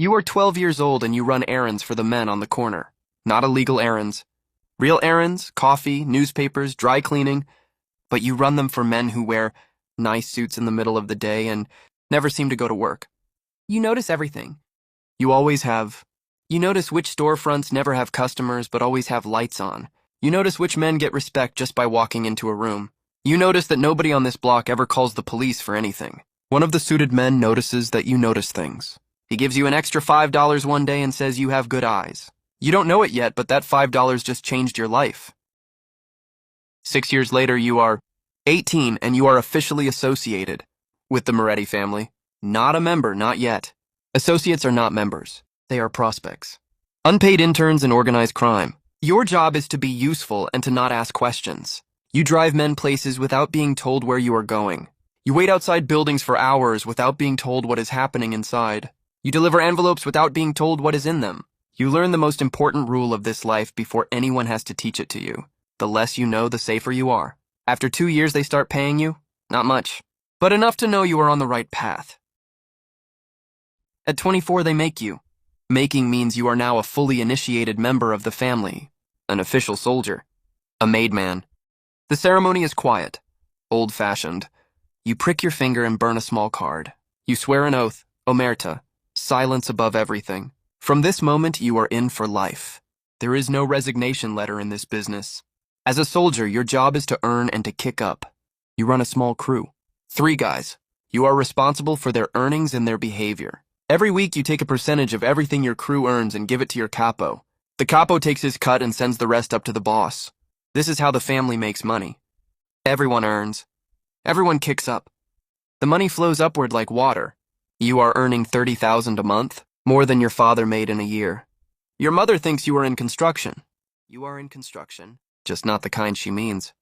You are 12 years old and you run errands for the men on the corner. Not illegal errands. Real errands, coffee, newspapers, dry cleaning, but you run them for men who wear nice suits in the middle of the day and never seem to go to work. You notice everything. You always have. You notice which storefronts never have customers but always have lights on. You notice which men get respect just by walking into a room. You notice that nobody on this block ever calls the police for anything. One of the suited men notices that you notice things. He gives you an extra $5 one day and says you have good eyes. You don't know it yet, but that $5 just changed your life. 6 years later, you are 18 and you are officially associated with the Moretti family. Not a member, not yet. Associates are not members. They are prospects. Unpaid interns in organized crime. Your job is to be useful and to not ask questions. You drive men places without being told where you are going. You wait outside buildings for hours without being told what is happening inside. You deliver envelopes without being told what is in them. You learn the most important rule of this life before anyone has to teach it to you. The less you know, the safer you are. After 2 years, they start paying you. Not much, but enough to know you are on the right path. At 24, they make you. Making means you are now a fully initiated member of the family, an official soldier, a made man. The ceremony is quiet, old-fashioned. You prick your finger and burn a small card. You swear an oath, omerta, silence above everything. From this moment, you are in for life. There is no resignation letter in this business. As a soldier, your job is to earn and to kick up. You run a small crew. 3 guys. You are responsible for their earnings and their behavior. Every week, you take a percentage of everything your crew earns and give it to your capo. The capo takes his cut and sends the rest up to the boss. This is how the family makes money. Everyone earns. Everyone kicks up. The money flows upward like water. You are earning $30,000 a month, more than your father made in a year. Your mother thinks you are in construction. You are in construction, just not the kind she means.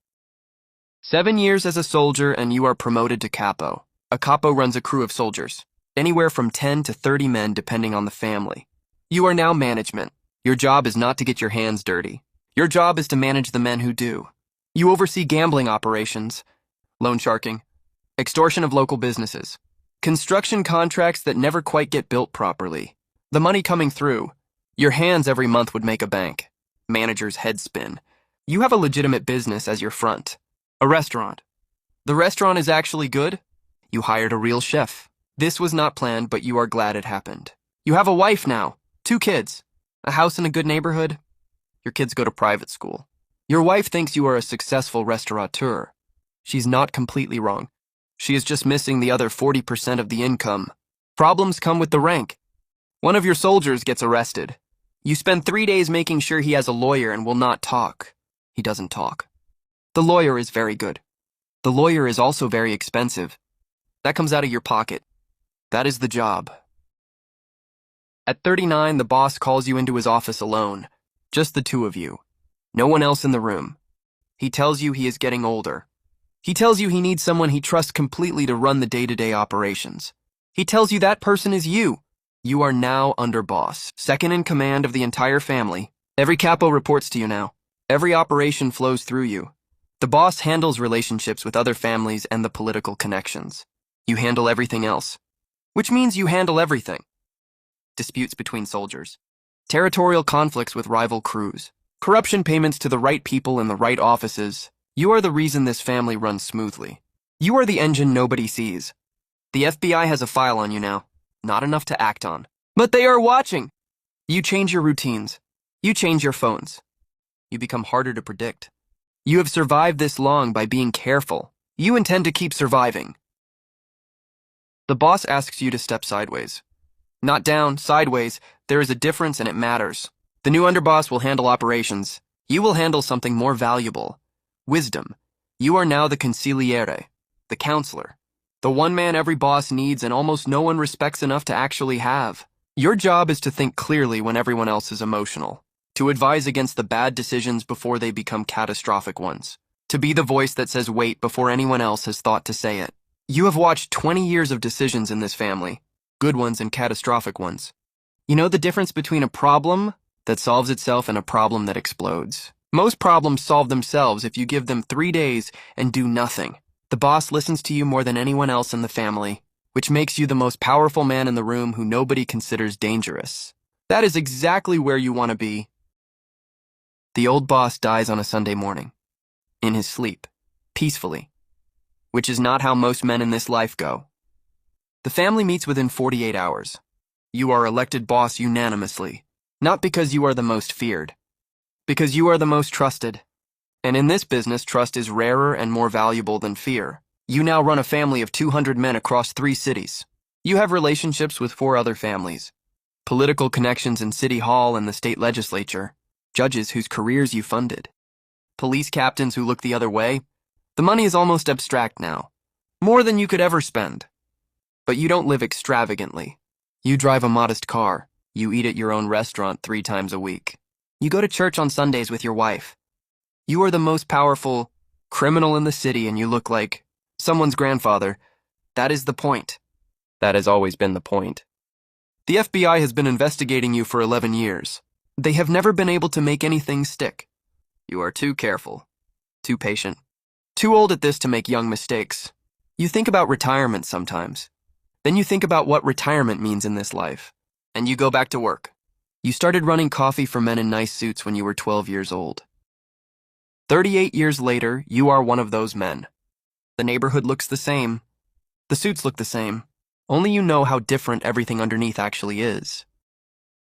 7 years as a soldier and you are promoted to capo. A capo runs a crew of soldiers, anywhere from 10 to 30 men depending on the family. You are now management. Your job is not to get your hands dirty. Your job is to manage the men who do. You oversee gambling operations, loan sharking, extortion of local businesses, construction contracts that never quite get built properly. The money coming through, your hands every month would make a bank. Manager's head spin. You have a legitimate business as your front. A restaurant. The restaurant is actually good. You hired a real chef. This was not planned, but you are glad it happened. You have a wife now, 2 kids, a house in a good neighborhood. Your kids go to private school. Your wife thinks you are a successful restaurateur. She's not completely wrong. She is just missing the other 40% of the income. Problems come with the rank. One of your soldiers gets arrested. You spend 3 days making sure he has a lawyer and will not talk. He doesn't talk. The lawyer is very good. The lawyer is also very expensive. That comes out of your pocket. That is the job. At 39, the boss calls you into his office alone. Just the 2 of you. No one else in the room. He tells you he is getting older. He tells you he needs someone he trusts completely to run the day-to-day operations. He tells you that person is you. You are now underboss, second in command of the entire family. Every capo reports to you now. Every operation flows through you. The boss handles relationships with other families and the political connections. You handle everything else, which means you handle everything. Disputes between soldiers. Territorial conflicts with rival crews. Corruption payments to the right people in the right offices. You are the reason this family runs smoothly. You are the engine nobody sees. The FBI has a file on you now. Not enough to act on. But they are watching. You change your routines. You change your phones. You become harder to predict. You have survived this long by being careful. You intend to keep surviving. The boss asks you to step sideways. Not down, sideways. There is a difference and it matters. The new underboss will handle operations. You will handle something more valuable. Wisdom. You are now the Consigliere, the counselor. The one man every boss needs and almost no one respects enough to actually have. Your job is to think clearly when everyone else is emotional. To advise against the bad decisions before they become catastrophic ones. To be the voice that says wait before anyone else has thought to say it. You have watched 20 years of decisions in this family. Good ones and catastrophic ones. You know the difference between a problem that solves itself and a problem that explodes. Most problems solve themselves if you give them 3 days and do nothing. The boss listens to you more than anyone else in the family. which makes you the most powerful man in the room who nobody considers dangerous. That is exactly where you want to be. The old boss dies on a Sunday morning, in his sleep, peacefully, which is not how most men in this life go. The family meets within 48 hours. You are elected boss unanimously, not because you are the most feared, because you are the most trusted. And in this business, trust is rarer and more valuable than fear. You now run a family of 200 men across 3 cities. You have relationships with 4 other families, political connections in City Hall and the state legislature, judges whose careers you funded, police captains who look the other way. The money is almost abstract now, more than you could ever spend. But you don't live extravagantly. You drive a modest car. You eat at your own restaurant 3 times a week. You go to church on Sundays with your wife. You are the most powerful criminal in the city and you look like someone's grandfather. That is the point. That has always been the point. The FBI has been investigating you for 11 years. They have never been able to make anything stick. You are too careful, too patient, too old at this to make young mistakes. You think about retirement sometimes. Then you think about what retirement means in this life, and you go back to work. You started running coffee for men in nice suits when you were 12 years old. 38 years later, you are one of those men. The neighborhood looks the same. The suits look the same. Only you know how different everything underneath actually is.